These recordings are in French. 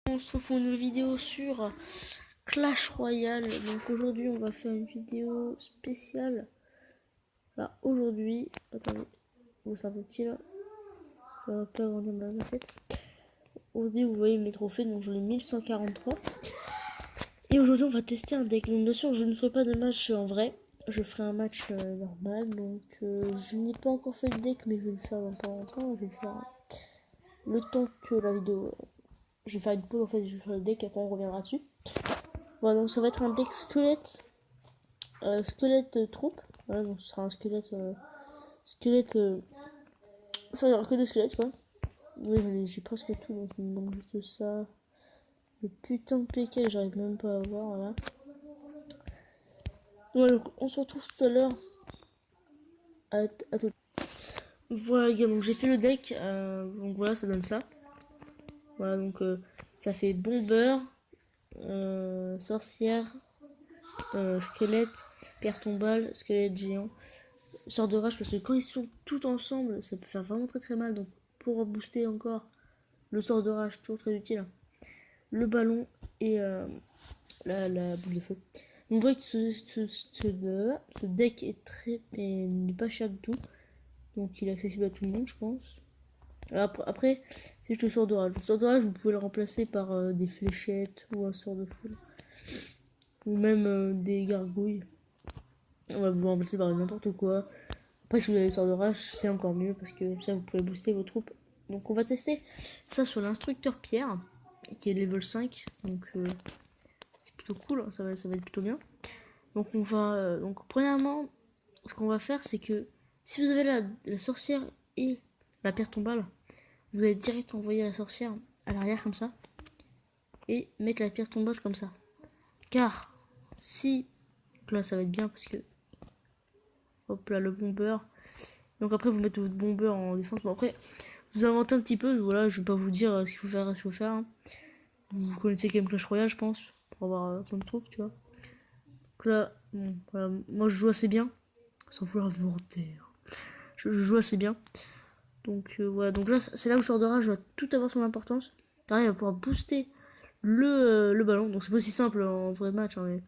On se retrouve pour une nouvelle vidéo sur Clash Royale. Donc aujourd'hui on va faire une vidéo spéciale. Là aujourd'hui, attendez, c'est un peu petit là. Je vais pas agrandir ma tête. Aujourd'hui vous voyez mes trophées, donc j'en ai 1143. Et aujourd'hui on va tester un deck. Donc bien sûr je ne ferai pas de match en vrai. Je ferai un match normal. Donc je n'ai pas encore fait le deck, mais je vais le faire dans pas longtemps. Je vais le faire le temps que la vidéo... Je vais faire une pause en fait, je vais faire le deck, après on reviendra dessus. Voilà, donc ça va être un deck squelette. Squelette troupe. Voilà, donc ce sera un squelette. Squelette. Ça va que des squelettes quoi. Oui, j'ai presque tout, donc il me manque juste ça. Le putain de PK, j'arrive même pas à avoir, voilà. Voilà, donc on se retrouve tout à l'heure. À tout. Voilà les gars, donc j'ai fait le deck. Donc voilà, ça donne ça. Voilà, donc ça fait bomber, sorcière, squelette, pierre tombale, squelette géant. Sort de rage, parce que quand ils sont tous ensemble, ça peut faire vraiment très très mal. Donc pour booster encore le sort de rage, toujours très utile. Le ballon et la boule de feu. Donc vous voyez que ce deck n'est pas cher du tout. Donc il est accessible à tout le monde, je pense. Après c'est juste le sort de rage. Le sort de rage, vous pouvez le remplacer par des fléchettes ou un sort de foule. Ou même des gargouilles. On va vous le remplacer par n'importe quoi. Après, si vous avez le sort de rage, c'est encore mieux parce que ça, vous pouvez booster vos troupes. Donc, on va tester ça sur l'instructeur Pierre, qui est level 5. Donc, c'est plutôt cool, ça va être plutôt bien. Donc, donc premièrement, ce qu'on va faire, c'est que si vous avez la sorcière et la pierre tombale, vous allez direct envoyer la sorcière à l'arrière comme ça et mettre la pierre tombale comme ça. Car si, donc là, ça va être bien parce que hop là, le bomber. Donc après, vous mettez votre bomber en défense. Bon, après, vous inventez un petit peu. Voilà, je vais pas vous dire ce qu'il faut faire, hein. Vous connaissez quand même Clash Royale, je pense, pour avoir plein de trucs, tu vois. Donc là, bon, voilà, moi je joue assez bien, sans vouloir vanter. Je joue assez bien. Donc voilà, donc là, c'est là où le sort de rage va tout avoir son importance. Car là, il va pouvoir booster le ballon. Donc c'est pas aussi simple en vrai match, hein, mais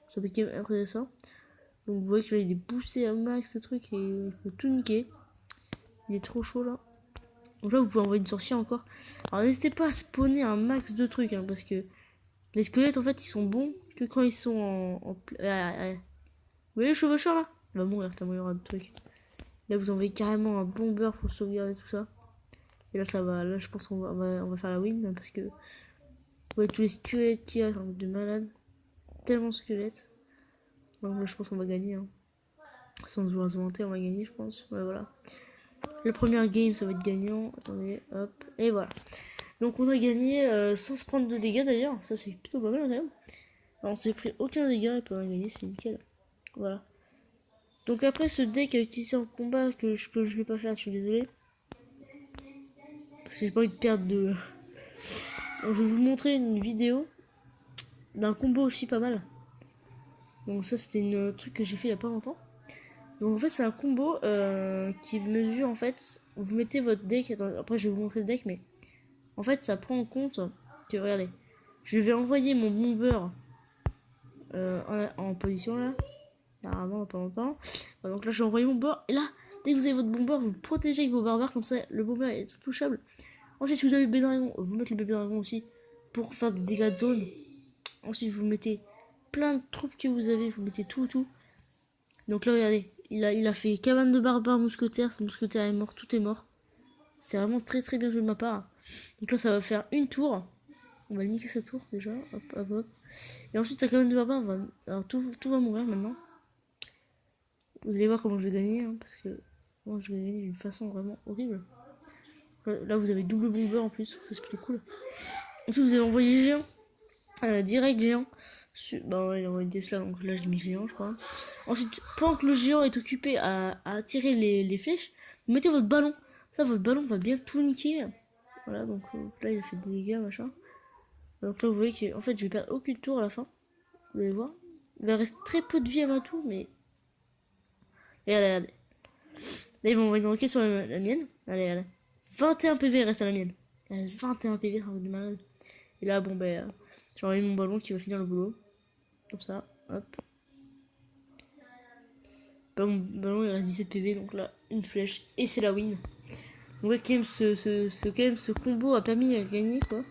ça peut quand même intéressant. Donc vous voyez que là, il est boosté à max ce truc et il peut tout niquer. Il est trop chaud là. Donc là, vous pouvez envoyer une sorcière encore. Alors n'hésitez pas à spawner un max de trucs, hein, parce que les squelettes, en fait, ils sont bons que quand ils sont en vous voyez le chevaucheur là? Il va mourir tellement il y aura de trucs. Là, vous envoyez carrément un bomber pour sauvegarder tout ça. Et là, ça va. Là, je pense qu'on va faire la win, parce que vous voyez tous les squelettes qu'il y a, genre de malade. Tellement de squelettes. Donc là, je pense qu'on va gagner, hein. Sans vouloir se vanter, on va gagner, je pense. Ouais, voilà. La première game, ça va être gagnant. Attendez, hop. Et voilà. Donc on a gagné sans se prendre de dégâts d'ailleurs. Ça c'est plutôt pas mal quand même. Alors, on s'est pris aucun dégât et puis on a gagné, c'est nickel. Voilà. Donc après ce deck à utiliser en combat que je vais pas faire, je suis désolé. Parce que j'ai pas envie de perdre de... Donc, je vais vous montrer une vidéo d'un combo aussi pas mal. Donc ça c'était une truc que j'ai fait il y a pas longtemps. Donc en fait c'est un combo qui mesure en fait... Vous mettez votre deck... Attends, après je vais vous montrer le deck mais... En fait ça prend en compte que regardez... Je vais envoyer mon bomber en position là. Avant, pas longtemps. Donc là, j'ai envoyé mon bomber. Et là, dès que vous avez votre bomber, vous le protégez avec vos barbares. Comme ça, le bomber est touchable. Ensuite, si vous avez le bébé dragon, vous mettez le bébé dragon aussi pour faire des dégâts de zone. Ensuite, vous mettez plein de troupes que vous avez. Vous mettez tout. Donc là, regardez. Il a fait cabane de barbares, mousquetaire. Son mousquetaire est mort. Tout est mort. C'est vraiment très très bien joué de ma part. Donc là, ça va faire une tour. On va niquer sa tour déjà. Hop. Et ensuite, sa cabane de barbares va... Alors, tout va mourir maintenant. Vous allez voir comment je vais gagner, hein, parce que moi je vais gagner d'une façon vraiment horrible. Là vous avez double bomber en plus, ça c'est plutôt cool. Ensuite vous avez envoyé géant, direct géant. Bah ouais, il a envoyé Tesla, donc là j'ai mis géant je crois. Ensuite, pendant que le géant est occupé à tirer les flèches, vous mettez votre ballon. Ça, votre ballon va bien tout niquer. Voilà, donc là il a fait des dégâts, machin. Donc là vous voyez que en fait je vais perdre aucune tour à la fin. Vous allez voir. Il va rester très peu de vie à ma tour, mais... Regardez. Là, ils vont envoyer une roquette sur la mienne. Allez. 21 PV reste à la mienne. Il reste 21 PV, ça va de malade. Et là, bon, ben, j'ai envoyé mon ballon qui va finir le boulot. Comme ça, hop. Mon ballon, il reste 17 PV, donc là, une flèche, et c'est la win. Donc, ouais, quand même, ce combo a permis de gagner, quoi.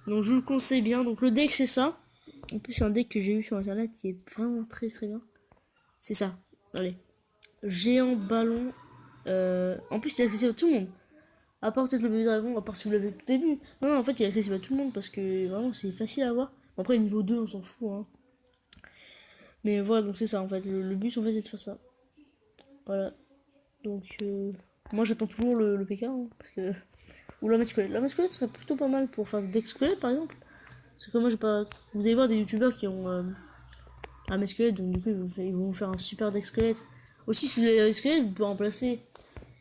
Donc, je vous le conseille bien. Donc, le deck, c'est ça. En plus, c'est un deck que j'ai vu sur internet qui est vraiment très très bien. C'est ça. Allez. Géant ballon. En plus, il est accessible à tout le monde. À part peut-être le bébé dragon, à part si vous l'avez au tout début. Non, non, en fait, il est accessible à tout le monde parce que vraiment, c'est facile à avoir. Après, niveau 2, on s'en fout. Hein. Mais voilà, donc c'est ça en fait. Le but, en fait, c'est de faire ça. Voilà. Donc, moi, j'attends toujours le PK. Hein, parce que. Ou la masculette. La masculette serait plutôt pas mal pour faire des deck squelettes par exemple. Parce que moi, j'ai pas. Vous allez voir des youtubeurs qui ont un masculette, donc du coup, ils vont vous faire un super deck squelette. Aussi, si vous avez un squelette, vous pouvez remplacer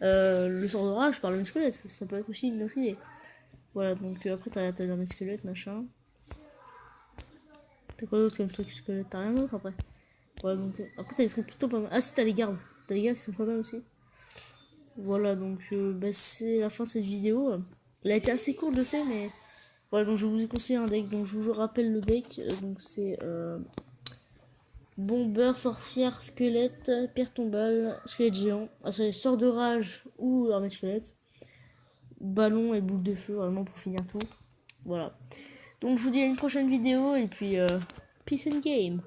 le sort de rage par le squelette. Ça peut être aussi une autre idée. Voilà, donc après, t'as le squelette, machin. T'as quoi d'autre comme truc squelette? T'as rien d'autre après? Voilà, donc après, t'as des trucs plutôt pas mal. Ah, si, t'as les gardes. T'as les gardes qui sont pas mal aussi. Voilà, donc bah, c'est la fin de cette vidéo. Elle a été assez courte, je sais, mais voilà, donc je vous ai conseillé un deck. Donc je vous rappelle le deck. Donc c'est bombeur, sorcière, squelette, pierre tombale, squelette géant. Ah, c'est sort de rage ou armée squelette. Ballon et boule de feu, vraiment pour finir tout. Voilà. Donc je vous dis à une prochaine vidéo et puis peace and game.